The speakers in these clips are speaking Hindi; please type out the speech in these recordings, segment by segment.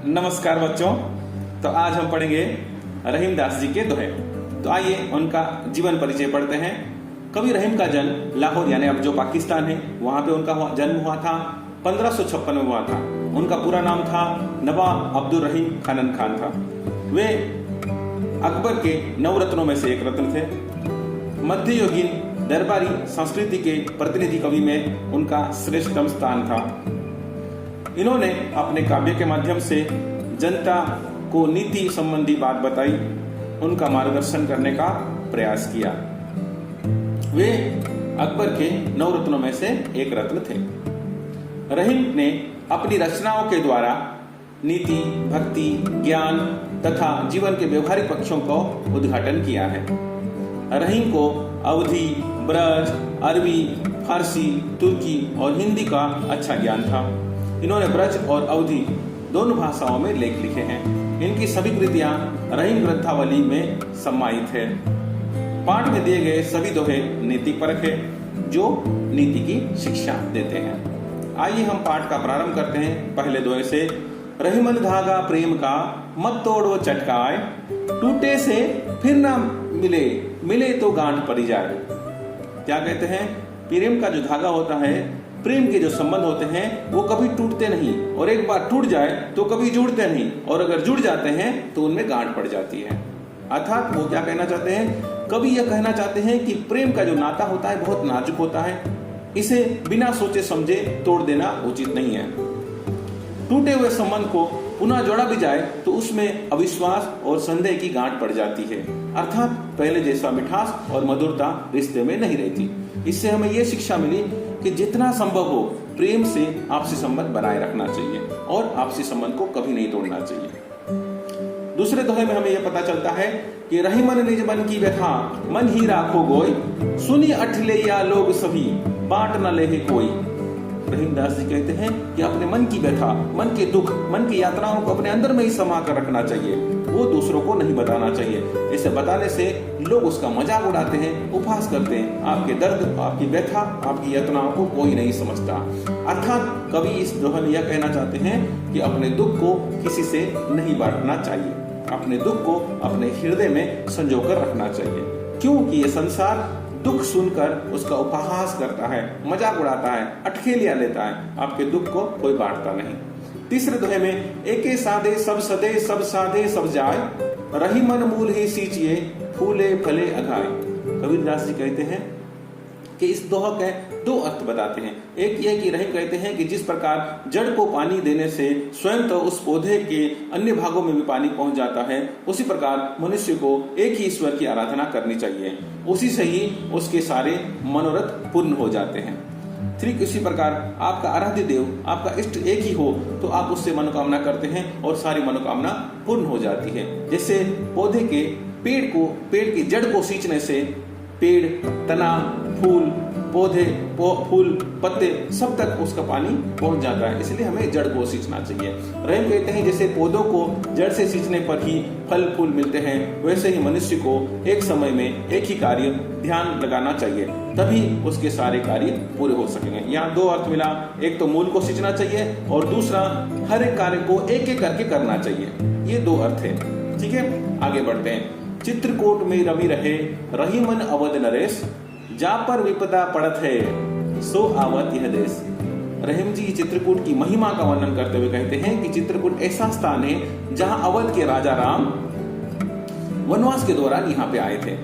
नमस्कार बच्चों। तो आज हम पढ़ेंगे रहीमदास जी के दोहे। तो आइए उनका जीवन परिचय पढ़ते हैं। कवि रहीम का जन्म लाहौर यानी अब जो पाकिस्तान है वहां पे उनका जन्म हुआ था। 1556 में हुआ था। उनका पूरा नाम था नवाब अब्दुल रहीम खानन खान था। वे अकबर के 9 रत्नों में से एक रत्न थे। मध्ययुगीन दरबारी संस्कृति के प्रतिनिधि कवि में उनका श्रेष्ठतम स्थान था। इन्होंने अपने काव्य के माध्यम से जनता को नीति संबंधी बात बताई, उनका मार्गदर्शन करने का प्रयास किया। वे अकबर के 9 रत्नों में से एक रत्न थे। रहीम ने अपनी रचनाओं के द्वारा नीति, भक्ति, ज्ञान तथा जीवन के व्यवहारिक पक्षों का उद्घाटन किया है। रहीम को अवधी, ब्रज, अरबी, फारसी, तुर्की और हिंदी का अच्छा ज्ञान था। इन्होंने ब्रज और अवधी दोनों भाषाओं में लेख लिखे हैं। इनकी सभी कृतियां रहीम ग्रंथावली में सम्मानित है। पाठ में दिए गए सभी दोहे नीतिपरक है जो नीति की शिक्षा देते हैं। आइए हम पाठ का प्रारंभ करते हैं पहले दोहे से। रहीमन धागा प्रेम का मत तोड़ो चटकाए, टूटे से फिर ना मिले, मिले तो गांठ पड़ी जाए। क्या कहते हैं? प्रेम का जो धागा होता है, प्रेम के जो संबंध होते हैं वो कभी टूटते नहीं, और एक बार टूट जाए तो कभी जुड़ते नहीं, और अगर जुड़ जाते हैं तो उनमें गांठ पड़ जाती है। अर्थात वो क्या कहना चाहते हैं? कवि यह कहना चाहते हैं कि प्रेम का जो नाता होता है बहुत नाजुक होता है, इसे बिना सोचे समझे तोड़ देना उचित नहीं है। टूटे हुए संबंध को पुनः जोड़ा भी जाए तो उसमें अविश्वास और संदेह की गांठ पड़ जाती है। अर्थात पहले जैसा मिठास और मधुरता रिश्ते में नहीं रहती। इससे हमें यह शिक्षा मिली कि जितना संभव हो प्रेम से आपसी संबंध बनाए रखना चाहिए और आपसी संबंध को कभी नहीं तोड़ना चाहिए। दूसरे दोहे में हमें यह पता चलता है कि रहीमन निज मन की व्यथा, मन ही राखो गोई, सुनी अठ ले या लोग सभी, बांट न ले कोई। रहीमदास जी कहते हैं कि अपने मन की व्यथा, मन के दुख, मन की यात्राओं को अपने अंदर में ही समा कर रखना चाहिए, वो दूसरों को नहीं बताना चाहिए। इसे बताने से लोग उसका मजाक उड़ाते हैं, उपहास करते हैं। आपके दर्द, आपकी व्यथा, आपकी यातनाओं को कोई नहीं समझता। अर्थात कवि इस दोहे में यह कहना चाहते हैं कि अपने दुख को किसी से नहीं बांटना चाहिए, अपने दुख को अपने हृदय में संजो कर रखना चाहिए, क्योंकि ये संसार दुख सुनकर उसका उपहास करता है, मजाक उड़ाता है, अटखेलियां लेता है। आपके दुख को कोई बांटता नहीं। तीसरे दोहे में एके साधे सब सदे, सब साधे सब जाए, रहीमन मूल ही सींचिए, फूले फले अघाए। कबीरदास जी कहते हैं कि इस दोहे के 2 अर्थ बताते हैं। एक यह कि रहीम कहते हैं कि जिस प्रकार जड़ को पानी देने से स्वयं तो उस पौधे के अन्य भागों में भी पानी पहुंच जाता है, उसी प्रकार मनुष्य को एक ही ईश्वर की आराधना करनी चाहिए, उसी से ही उसके सारे मनोरथ पूर्ण हो जाते हैं। ठीक इसी प्रकार आपका आराध्य देव, आपका इष्ट एक ही हो तो आप उससे मनोकामना करते हैं और सारी मनोकामना पूर्ण हो जाती है। जैसे पौधे के पेड़ की जड़ को सींचने से पेड़, तना, फूल, पौधे, फूल, पत्ते सब तक उसका पानी पहुंच जाता है। इसलिए हमें जड़ को सींचना चाहिए। रहीम कहते हैं जैसे पौधों को जड़ से सींचने पर ही फल फूल मिलते हैं, वैसे ही मनुष्य को एक समय में एक ही कार्य ध्यान लगाना चाहिए, तभी उसके सारे कार्य पूरे हो सकेंगे। यहाँ 2 अर्थ मिला। एक तो मूल को सींचना चाहिए और दूसरा हर एक कार्य को एक एक करके करना चाहिए। ये 2 अर्थ है। ठीक है, आगे बढ़ते हैं। चित्रकूट में रवि रहे, रहीमन अवध नरेश, जा पर विपदा पड़त है, सो आवत यह देश। रहीम जी चित्रकूट की महिमा का वर्णन करते हुए कहते हैं कि चित्रकूट ऐसा स्थान है जहां अवध के राजा राम वनवास के दौरान यहाँ पे आए थे।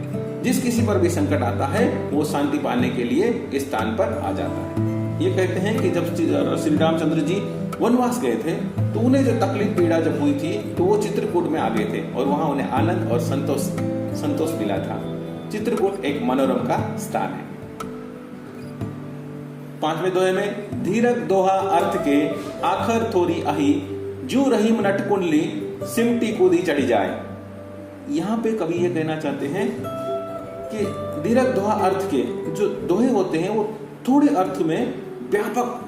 जिस किसी पर भी संकट आता है वो शांति पाने के लिए इस स्थान पर आ जाता है। ये कहते हैं कि जब श्री रामचंद्र जी वनवास गए थे तो उन्हें जो तकलीफ पीड़ा जब हुई थी तो वो चित्रकूट में आ गए थे और वहां उन्हें आनंद और संतोष मिला था। चित्रकूट एक मनोरम का स्थान है। 5वें दोहे में धीरक दोहा अर्थ के आखर थोड़ी अही, जू रहीम नट कुंडली, सिमटी कूदी चढ़ी जाए। यहाँ पे कवि ये कहना चाहते हैं कि धीरक दोहा अर्थ के जो दोहे होते हैं वो थोड़े अर्थ में व्यापक,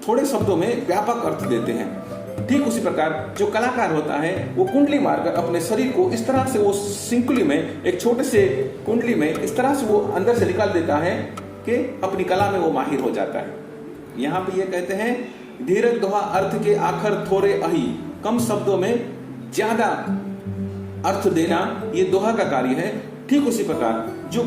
थोड़े शब्दों में व्यापक अर्थ देते हैं। ठीक उसी प्रकार जो कलाकार होता है वो कुंडली मारकर अपने शरीर को इस तरह से वो सिंकुली में, एक छोटे से कुंडली में इस तरह से वो अंदर से निकाल देता है कि अपनी कला में वो माहिर हो जाता है। यहाँ पे ये कहते हैं धीरज दोहा अर्थ के आखर थोड़े अही, कम शब्दों में ज्यादा अर्थ देना ये दोहा का कार्य है। ठीक उसी प्रकार जो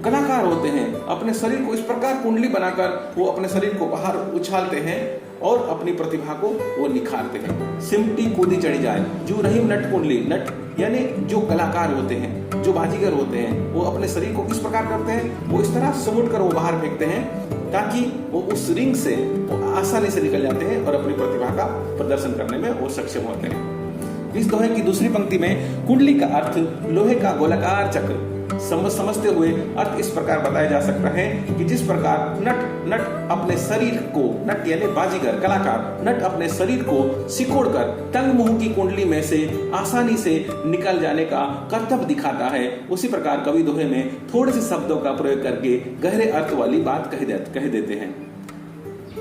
कलाकार होते हैं अपने शरीर को इस प्रकार कुंडली बनाकर वो अपने शरीर को बाहर उछालते हैं और अपनी प्रतिभा को वो निखारते हैं। सिमटी कूदी चढ़ी जाए, जो रहीम नट कुंडली, नट यानी जो कलाकार होते हैं, जो बाजीगर होते हैं, वो अपने शरीर को किस प्रकार करते हैं, वो इस तरह समुट कर वो बाहर फेंकते हैं ताकि वो उस रिंग से वो आसानी से निकल जाते हैं और अपनी प्रतिभा का प्रदर्शन करने में वो सक्षम होते हैं। इस दोहे की दूसरी पंक्ति में कुंडली का अर्थ लोहे का गोलाकार चक्र समझते हुए अर्थ इस प्रकार बताया जा सकता है कि जिस प्रकार नट अपने शरीर को, नट यानी बाजीगर कलाकार, नट अपने शरीर को सिकोड़कर तंग मुंह की कुंडली में से आसानी से निकल जाने का कर्तव्य दिखाता है, उसी प्रकार कवि दोहे में थोड़े से शब्दों का प्रयोग करके गहरे अर्थ वाली बात कह देते हैं।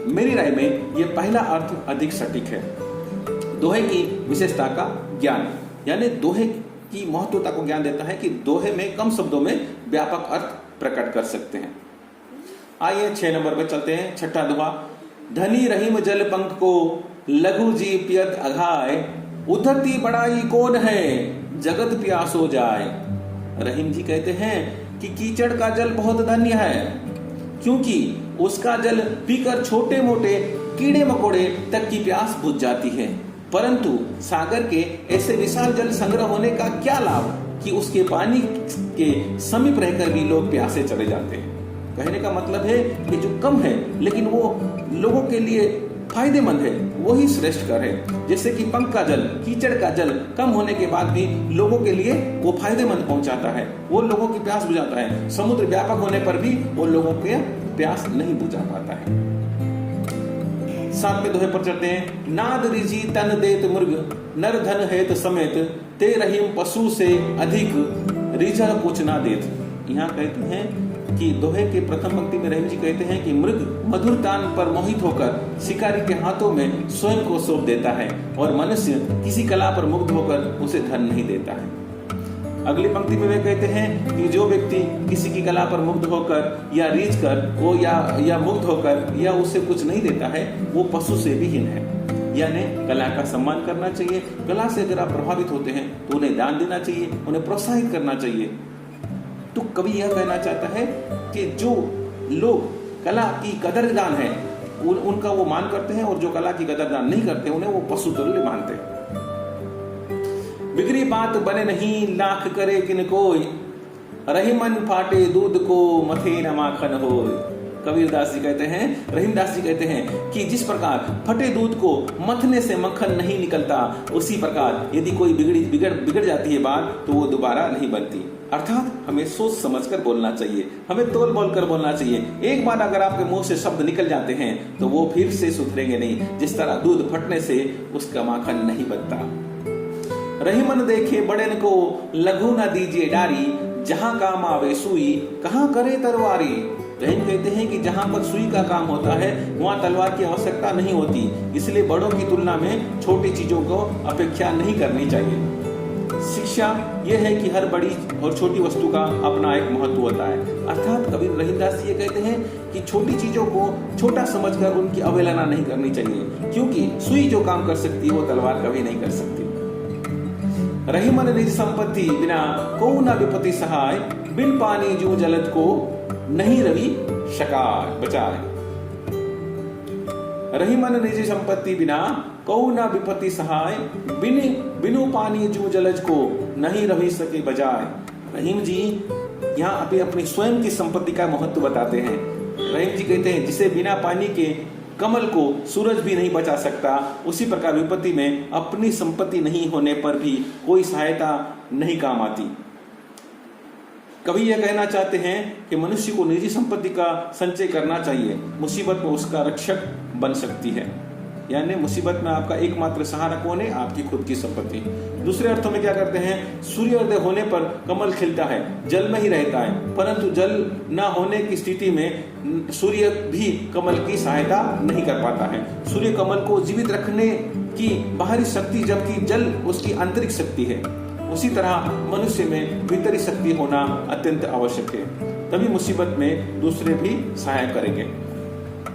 मेरी राय में यह पहला अर्थ अधिक सटीक है। दोहे की विशेषता का ज्ञान, यानी दोहे की महत्वता को ज्ञान देता है कि दोहे में कम शब्दों में व्यापक अर्थ प्रकट कर सकते हैं। आइए 6 नंबर पर चलते हैं। छठा दोहा। धनी रहीम जल पंख को लघु जी पियत अघाय, उद्धति बड़ाई कौन है जगत प्यासो जाए। रहीम जी कहते हैं कि कीचड़ का जल बहुत धन्य है, क्योंकि उसका जल पीकर छोटे मोटे कीड़े मकोड़े तक की प्यास बुझ जाती है, परंतु सागर के ऐसे विशाल जल संग्रह होने का क्या लाभ कि उसके पानी के समीप रहकर भी लोग प्यासे चले जाते हैं। कहने का मतलब है कि जो कम है लेकिन वो लोगों के लिए फायदेमंद है, वही श्रेष्ठ कर है। जैसे कि पंख का जल, कीचड़ का जल कम होने के बाद भी लोगों के लिए वो फायदेमंद पहुंचाता है, वो लोगों की प्यास बुझाता है। समुद्र व्यापक होने पर भी वो लोगों के प्यास नहीं बुझा पाता है। 7वें दोहे पर चलते हैं। नाद रिजी तन देत मुर्ग, नर धन हेत समेत, ते रहीम पशु से अधिक रिझा कुछ ना देत। यहाँ कहते हैं कि दोहे के प्रथम पंक्ति में रहीम जी कहते हैं कि मृग मधुर तान पर मोहित होकर शिकारी के हाथों में स्वयं को सौंप देता है और मनुष्य किसी कला पर मुग्ध होकर उसे धन नहीं देता है। अगली पंक्ति में वे कहते हैं कि जो व्यक्ति किसी की कला पर मुग्ध होकर या रीझ कर वो या मुग्ध होकर या उससे कुछ नहीं देता है, वो पशु से भी हीन है। यानी कला का सम्मान करना चाहिए। कला से अगर आप प्रभावित होते हैं तो उन्हें दान देना चाहिए, उन्हें प्रोत्साहित करना चाहिए। तो कवि यह कहना चाहता है कि जो लोग कला की कदरदान है उनका वो मान करते हैं, और जो कला की कदरदान नहीं करते उन्हें वो पशु तुल्य मानते हैं। बिगड़ी बात बने नहीं लाख करे किन कोई, रहीमन फाटे दूध को मथे न माखन होय। कबीरदास जी कहते हैं, रहीमदास जी कहते हैं कि जिस प्रकार फटे दूध को मथने से मक्खन नहीं निकलता, उसी प्रकार यदि कोई बिगड़ जाती है बात तो वो दोबारा नहीं बनती। अर्थात हमें सोच समझकर बोलना चाहिए, हमें तोल बोल कर बोलना चाहिए। एक बार अगर आपके मुंह से शब्द निकल जाते हैं तो वो फिर से सुधरेंगे नहीं। जिस तरह दूध फटने से उसका माखन नहीं बनता। रहीमन देखे बड़न को लघु न दीजिए डारी, जहां काम आवे सुई कहां करे तलवारी। रहीम कहते हैं कि जहां पर सुई का काम होता है वहां तलवार की आवश्यकता नहीं होती, इसलिए बड़ों की तुलना में छोटी चीजों को अपेक्षा नहीं करनी चाहिए। शिक्षा यह है कि हर बड़ी और छोटी वस्तु का अपना एक महत्व होता है। अर्थात कबीर रहीमदास जी ये कहते हैं कि छोटी चीजों को छोटा समझकर उनकी अवहेलना नहीं करनी चाहिए, क्योंकि सुई जो काम कर सकती है वो तलवार कभी नहीं कर सकती। रहीमन निज संपत्ति बिना को न विपत्ति सहाय, बिन पानी जो जलद को नहीं रवि शकाय बचाए। रहीमन निज संपत्ति बिना को न विपत्ति सहाय, बिनु पानी जो जलज को नहीं रवि सके बजाय। रहीम जी यहाँ अभी अपनी स्वयं की संपत्ति का महत्व बताते हैं। रहीम जी कहते हैं जिसे बिना पानी के कमल को सूरज भी नहीं बचा सकता, उसी प्रकार विपत्ति में अपनी संपत्ति नहीं होने पर भी कोई सहायता नहीं काम आती। कवि यह कहना चाहते हैं कि मनुष्य को निजी संपत्ति का संचय करना चाहिए, मुसीबत में उसका रक्षक बन सकती है। यानी मुसीबत में आपका एकमात्र सहारा कौन है? आपकी खुद की संपत्ति। दूसरे अर्थों में क्या करते हैं, सूर्योदय होने पर कमल खिलता है, जल में ही रहता है, परंतु जल न होने की स्थिति में सूर्य भी कमल की सहायता नहीं कर पाता है। सूर्य कमल को जीवित रखने की बाहरी शक्ति, जबकि जल उसकी आंतरिक शक्ति है। उसी तरह मनुष्य में भीतरी शक्ति होना अत्यंत आवश्यक है, तभी मुसीबत में दूसरे भी सहायता करेंगे।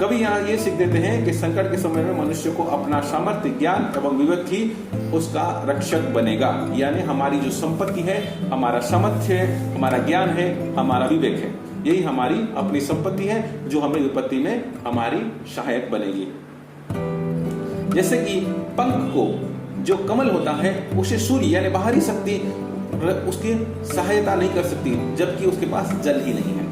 कवि यहाँ ये सीख देते हैं कि संकट के समय में मनुष्य को अपना सामर्थ्य, ज्ञान एवं विवेक ही उसका रक्षक बनेगा। यानी हमारी जो संपत्ति है, हमारा सामर्थ्य है, हमारा ज्ञान है, हमारा विवेक है, यही हमारी अपनी संपत्ति है जो हमें विपत्ति में हमारी सहायक बनेगी। जैसे कि पंख को जो कमल होता है उसे सूर्य यानी बाहरी शक्ति उसकी सहायता नहीं कर सकती, जबकि उसके पास जल ही नहीं है।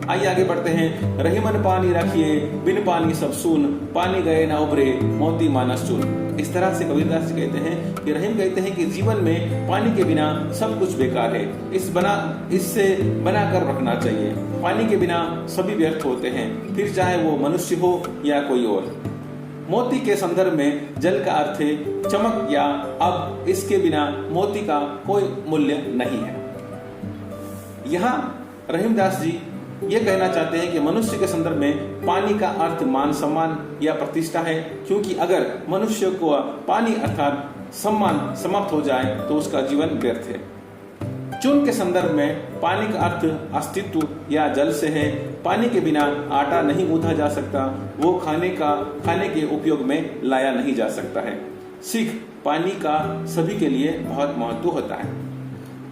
आइए आगे बढ़ते हैं। रहीमन पानी रखिए, बिन पानी सब सून, पानी गए ना उभरे, मोती मानस चून। इस तरह से कबीरदास जी कहते हैं कि रहीम कहते हैं कि जीवन में पानी के बिना सब कुछ बेकार है, इससे बना कर रखना चाहिए। पानी के बिना सभी व्यर्थ होते हैं, फिर चाहे वो मनुष्य हो या कोई और। मोती के संदर्भ में जल का अर्थ है चमक या अब, इसके बिना मोती का कोई मूल्य नहीं है। यहाँ रहीमदास जी ये कहना चाहते हैं कि मनुष्य के संदर्भ में पानी का अर्थ मान सम्मान या प्रतिष्ठा है, क्योंकि अगर मनुष्य को पानी अर्थात सम्मान समाप्त हो जाए तो उसका जीवन व्यर्थ है। चून के संदर्भ में पानी का अर्थ अस्तित्व या जल से है। पानी के बिना आटा नहीं गूंथा जा सकता, वो खाने के उपयोग में लाया नहीं जा सकता है। सीख पानी का सभी के लिए बहुत महत्व होता है।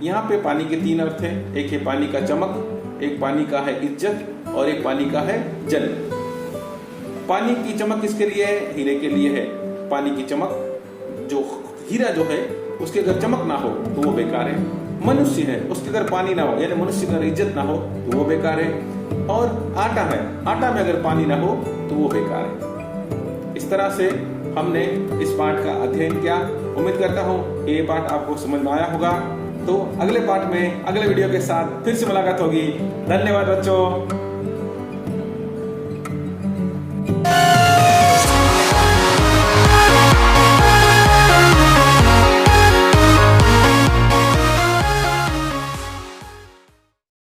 यहाँ पे पानी के 3 अर्थ हैं। एक है पानी का चमक, एक पानी का है इज्जत और एक पानी का है जल। पानी की चमक किसके लिए है? हीरे के लिए है। पानी की चमक, जो हीरा जो है उसके अगर चमक ना हो तो वो बेकार है। मनुष्य है, उसके अगर पानी ना हो यानी मनुष्य की अगर इज्जत ना हो तो वो बेकार है। और आटा है, आटा में अगर पानी ना हो तो वो बेकार है। इस तरह से हमने इस पाठ का अध्ययन किया। उम्मीद करता हूँ ये पाठ आपको समझ में आया होगा। तो अगले पाठ में अगले वीडियो के साथ फिर से मुलाकात होगी। धन्यवाद बच्चों।